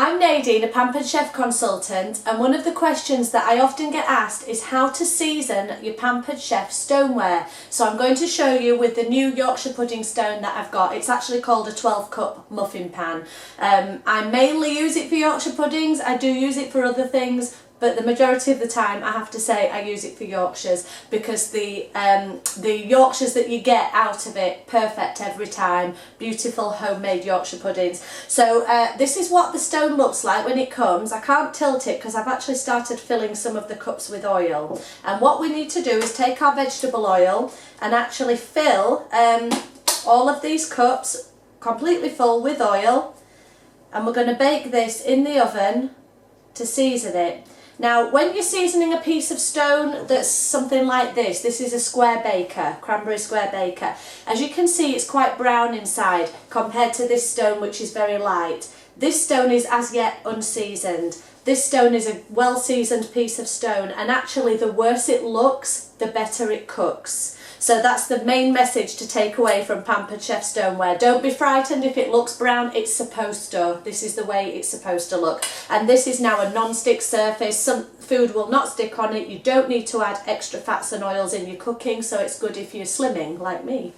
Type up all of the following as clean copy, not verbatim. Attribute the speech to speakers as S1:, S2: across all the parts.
S1: I'm Nadine, a Pampered Chef consultant, and one of the questions that I often get asked is how to season your Pampered Chef stoneware. So I'm going to show you with the new Yorkshire pudding stone that I've got. It's actually called a 12 cup muffin pan. I mainly use it for Yorkshire puddings. I do use it for other things, but the majority of the time I have to say I use it for Yorkshires, because the Yorkshires that you get out of it, perfect every time. Beautiful homemade Yorkshire puddings. So this is what the stone looks like when it comes. I can't tilt it because I've actually started filling some of the cups with oil. And what we need to do is take our vegetable oil and actually fill all of these cups completely full with oil, and we're going to bake this in the oven to season it. Now, when you're seasoning a piece of stone that's something like this is a square baker, cranberry square baker. As you can see, it's quite brown inside compared to this stone, which is very light. This stone is as yet unseasoned. This stone is a well-seasoned piece of stone, and actually the worse it looks, the better it cooks. So that's the main message to take away from Pampered Chef stoneware. Don't be frightened if it looks brown, it's supposed to. This is the way it's supposed to look. And this is now a non-stick surface. Some food will not stick on it. You don't need to add extra fats and oils in your cooking, so it's good if you're slimming like me.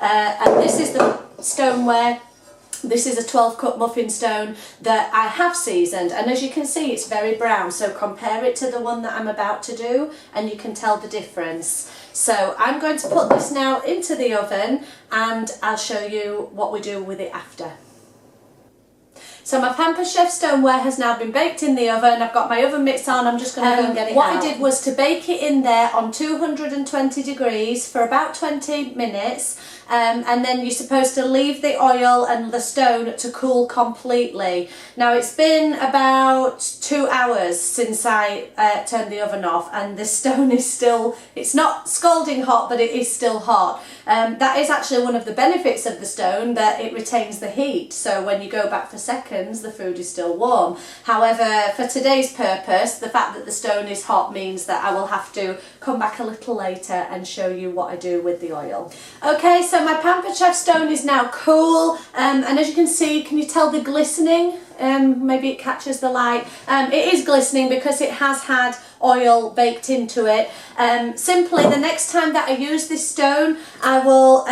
S1: And this is the stoneware. This is a 12 cup muffin stone that I have seasoned, and as you can see it's very brown, so compare it to the one that I'm about to do and you can tell the difference. So I'm going to put this now into the oven and I'll show you what we do with it after. So my Pampered Chef stoneware has now been baked in the oven. I've got my oven mitts on. I'm just going to go and get it out. What I did was to bake it in there on 220 degrees for about 20 minutes. And then you're supposed to leave the oil and the stone to cool completely. Now it's been about 2 hours since I turned the oven off, and the stone is still, it's not scalding hot, but it is still hot. That is actually one of the benefits of the stone, that it retains the heat, so when you go back for seconds the food is still warm. However, for today's purpose, the fact that the stone is hot means that I will have to come back a little later and show you what I do with the oil. Okay, so my Pampered Chef stone is now cool, and as you can see, can you tell the glistening? Maybe it catches the light. It is glistening because it has had oil baked into it. Simply, the next time that I use this stone, I will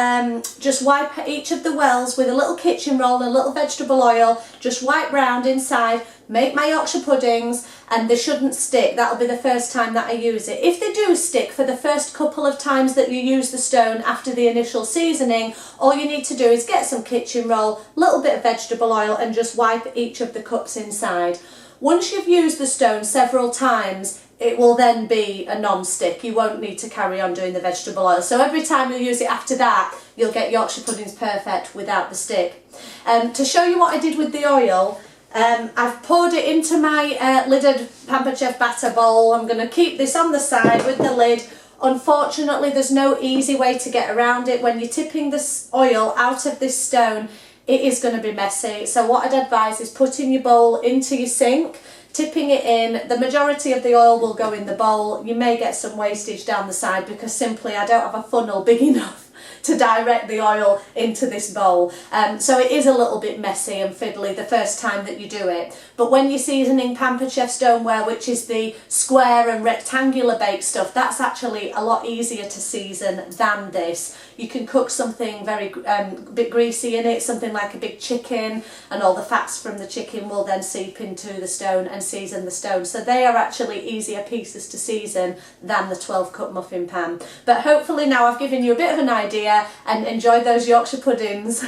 S1: just wipe each of the wells with a little kitchen roll and a little vegetable oil, just wipe round inside, make my Yorkshire puddings, and they shouldn't stick. That'll be the first time that I use it. If they do stick for the first couple of times that you use the stone after the initial seasoning, all you need to do is get some kitchen roll, a little bit of vegetable oil, and just wipe each of the cups inside. Once you've used the stone several times, it will then be a non-stick. You won't need to carry on doing the vegetable oil. So every time you use it after that, you'll get Yorkshire puddings perfect without the stick. To show you what I did with the oil, I've poured it into my lidded Pampered Chef batter bowl. I'm going to keep this on the side with the lid. Unfortunately, there's no easy way to get around it. When you're tipping this oil out of this stone, it is going to be messy. So what I'd advise is putting your bowl into your sink, tipping it in. The majority of the oil will go in the bowl. You may get some wastage down the side because simply I don't have a funnel big enough to direct the oil into this bowl. So it is a little bit messy and fiddly the first time that you do it. But when you're seasoning Pampered Chef stoneware, which is the square and rectangular baked stuff, that's actually a lot easier to season than this. You can cook something very bit greasy in it, something like a big chicken, and all the fats from the chicken will then seep into the stone and season the stone. So they are actually easier pieces to season than the 12 cup muffin pan. But hopefully now I've given you a bit of an idea, and enjoy those Yorkshire puddings.